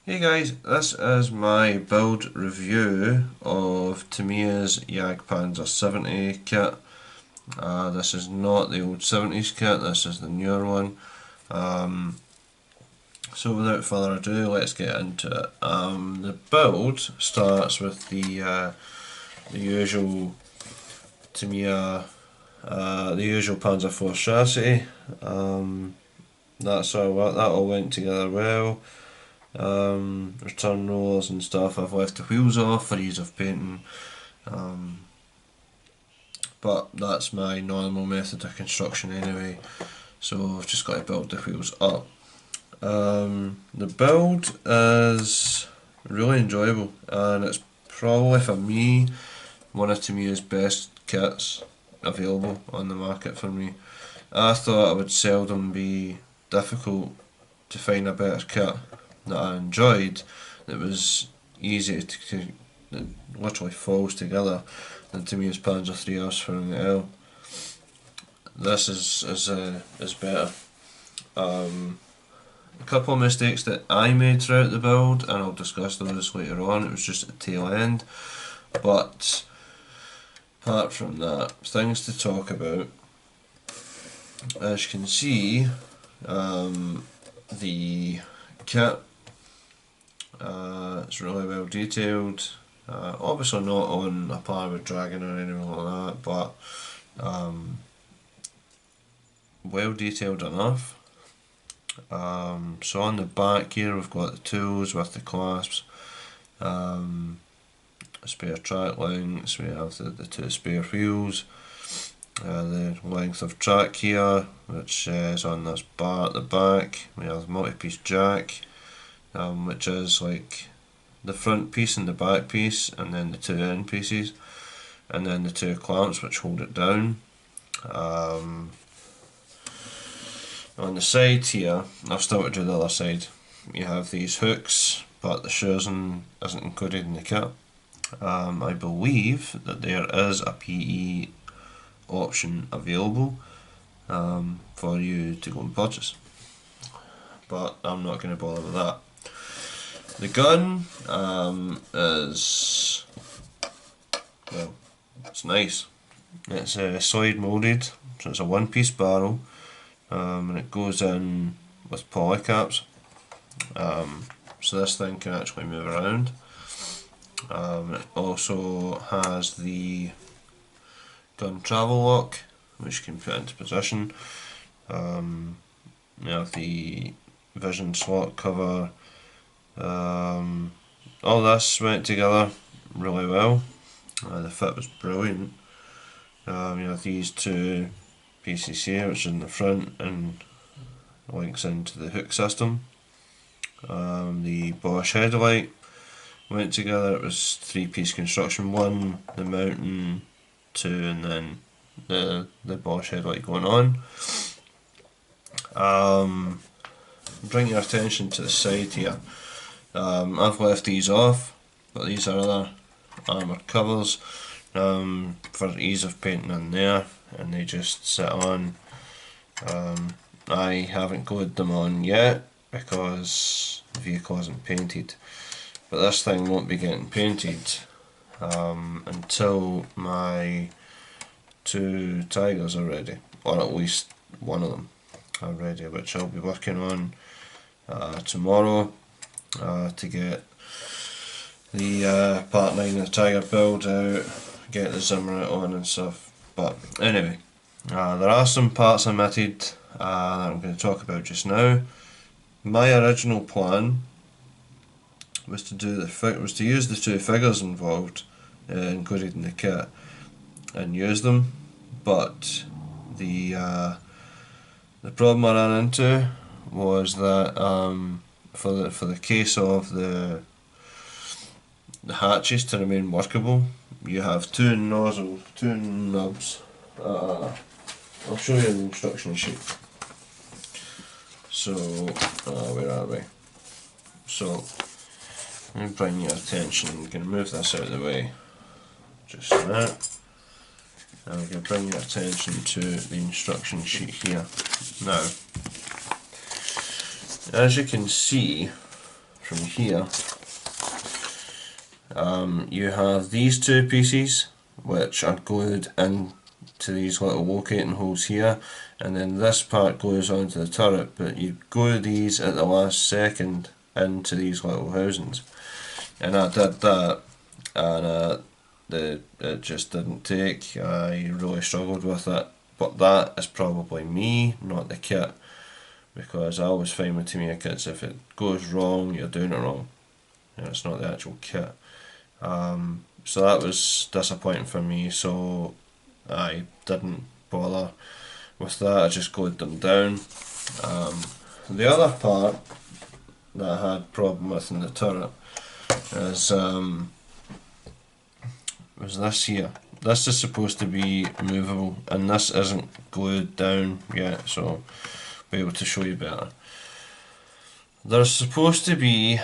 Hey guys, this is my build review of Tamiya's Jagdpanzer 70 kit. This is not the old 70s kit, this is the newer one. So without further ado, let's get into it. The build starts with the usual Tamiya, the usual Panzer IV chassis. That all went together well. Return rollers and stuff, I've left the wheels off for ease of painting, but that's my normal method of construction anyway, so I've just got to build the wheels up. The build is really enjoyable and it's probably for me one of Tamiya's best kits available on the market for me. I thought it would seldom be difficult to find a better kit that I enjoyed, that was easy that literally falls together, than Tamiya's Panzer 3 from the L. This is better. A couple of mistakes that I made throughout the build, and I'll discuss those later on. It was just at the tail end, but apart from that, things to talk about. As you can see, the kit, it's really well detailed. Obviously not on a par with Dragon or anything like that, but well detailed enough. So on the back here we've got the tools with the clasps, spare track lengths, we have the two spare wheels, the length of track here, which is on this bar at the back. We have the multi-piece jack, which is like the front piece and the back piece, and then the two end pieces, and then the two clamps which hold it down. On the side here, I've still got to do the other side, you have these hooks, but the shearsing isn't included in the kit. I believe that there is a PE option available for you to go and purchase, but I'm not going to bother with that. The gun is, well, it's nice. It's side moulded, so it's a one piece barrel, and it goes in with polycaps, so this thing can actually move around. It also has the gun travel lock, which you can put into position. You have the vision slot cover. All this went together really well. The fit was brilliant. You have these two pieces here, which is in the front and links into the hook system. The Bosch headlight went together. It was three-piece construction: one, the mountain, two, and then the Bosch headlight going on. Bring your attention to the side here. I've left these off, but these are other armoured covers for ease of painting in there, and they just sit on. I haven't glued them on yet because the vehicle isn't painted, but this thing won't be getting painted until my two Tigers are ready, or at least one of them are ready, which I'll be working on tomorrow to get the part 9 of the Tiger build out, get the Zimmer on and stuff. But anyway, there are some parts omitted that I'm going to talk about just now. My original plan was to use the two figures involved, included in the kit, and use them, but the problem I ran into was that for the case of the hatches to remain workable, you have two nubs. I'll show you the instruction sheet. So, where are we? So, let me bring your attention. I'm going to move this out of the way, just like that. And I'm going to bring your attention to the instruction sheet here. Now, as you can see from here, you have these two pieces which are glued into these little locating holes here, and then this part goes onto the turret, but you glue these at the last second into these little housings. And I did that, and it just didn't take. I really struggled with it, but that is probably me, not the kit, because I always find with tamiya kits, if it goes wrong, you're doing it wrong, and it's not the actual kit. So that was disappointing for me, so I didn't bother with that, I just glued them down. The other part that I had problem with in the turret is was this here. This is supposed to be movable, and this isn't glued down yet, so I'll be able to show you better. There's supposed to be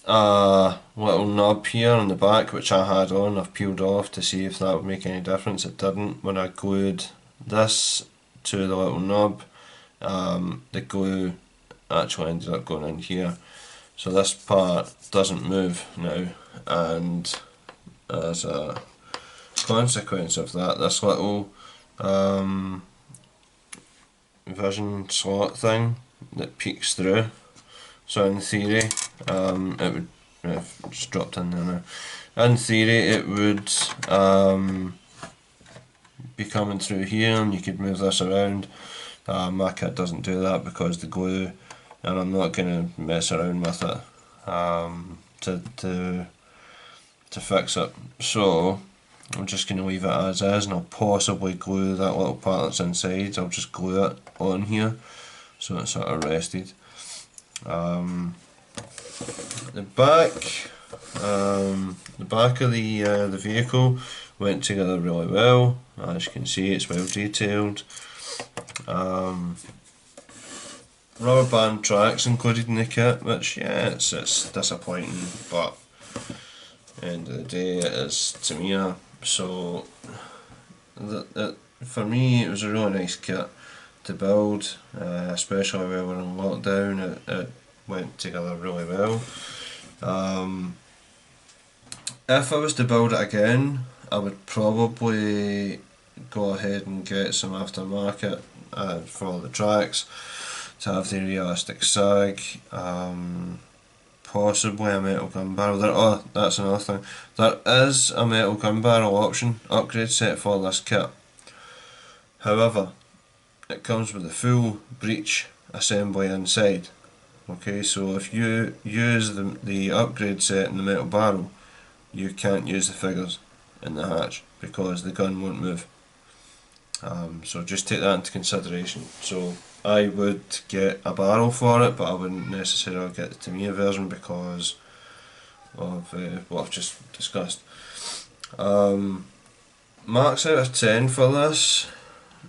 a little nub here on the back which I had on. I've peeled off to see if that would make any difference. It didn't. When I glued this to the little nub, the glue actually ended up going in here, so this part doesn't move now, and as a consequence of that, this little vision slot thing that peeks through, so in theory it would, I've just dropped in there now, in theory it would be coming through here, and you could move this around. My kit doesn't do that because the glue, and I'm not going to mess around with it to fix it, so I'm just going to leave it as is, and I'll possibly glue that little part that's inside. I'll just glue it on here so it's sort of rested. The back of the vehicle went together really well. As you can see, it's well detailed. Rubber band tracks included in the kit, which, yeah, it's disappointing, but at the end of the day it is tamiya, so for me it was a really nice kit to build, especially when we were in lockdown. It went together really well. If I was to build it again, I would probably go ahead and get some aftermarket for the tracks to have the realistic sag, possibly a metal gun barrel. That's another thing. There is a metal gun barrel option upgrade set for this kit. However, it comes with a full breech assembly inside. Okay, so if you use the upgrade set in the metal barrel, you can't use the figures in the hatch because the gun won't move. So just take that into consideration. So I would get a barrel for it, but I wouldn't necessarily get the Tamiya version because of what I've just discussed. Marks out of 10 for this.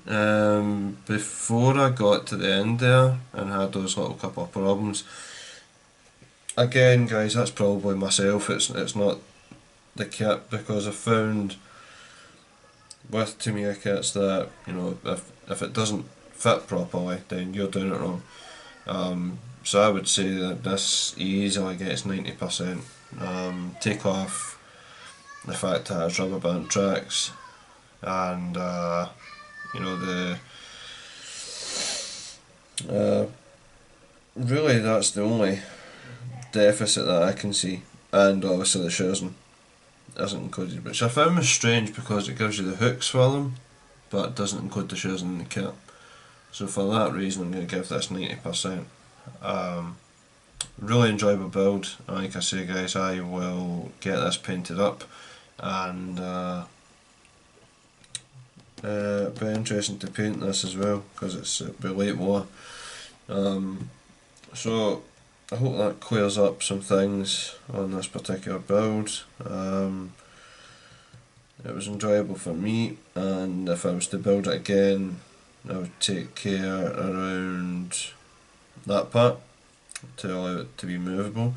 Before I got to the end there and had those little couple of problems, again guys, that's probably myself, it's not the kit, because I've found with Tamiya kits that, you know, if it doesn't fit properly, then you're doing it wrong. So I would say that this easily gets 90%. Take off the fact that it has rubber band tracks, and you know, really that's the only deficit that I can see, and obviously the shearsing isn't included, which I found was strange because it gives you the hooks for them but it doesn't include the shearsing in the kit. So for that reason I'm going to give this 90%. Really enjoyable build. Like I say guys, I will get this painted up, and it'll be interesting to paint this as well because it'll be late war. So I hope that clears up some things on this particular build. It was enjoyable for me, and if I was to build it again I would take care around that part to allow it to be movable.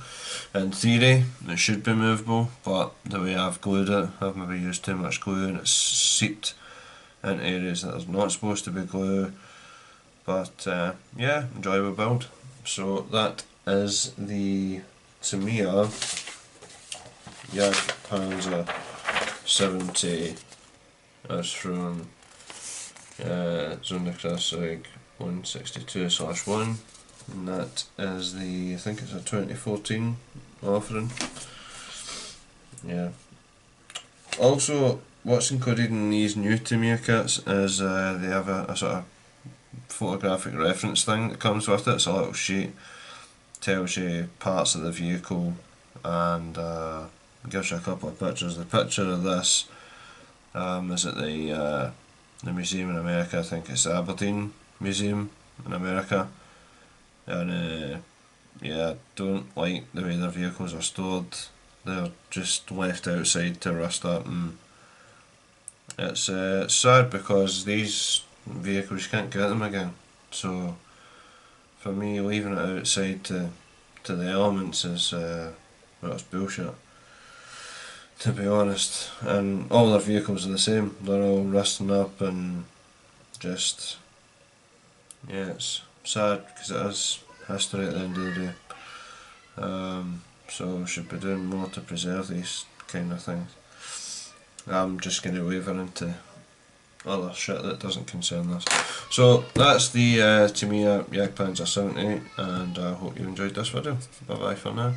In theory it should be movable, but the way I've glued it, I've maybe used too much glue and it's seeped in areas that there's not supposed to be glue. But yeah, enjoyable build. So that is the tamiya jagdpanzer 70 is from Sonderklassig 162/1, and that is the, I think it's a 2014 offering. Yeah. Also, what's included in these new tamiya kits is they have a sort of photographic reference thing that comes with it. It's a little sheet, tells you parts of the vehicle, and gives you a couple of pictures. The picture of this is at the museum in America. I think it's the Aberdeen Museum in America, and yeah, I don't like the way their vehicles are stored. They're just left outside to rust up, and it's sad because these vehicles, you can't get them again. So for me, leaving it outside to the elements is well, it's bullshit, to be honest. And all their vehicles are the same. They're all rusting up, and just, yeah, it's sad because it is history at the end of the day. So we should be doing more to preserve these kind of things. I'm just going to waver into other shit that doesn't concern us. So that's the Tamiya Jagdpanzer 70, and I hope you enjoyed this video. Bye bye for now.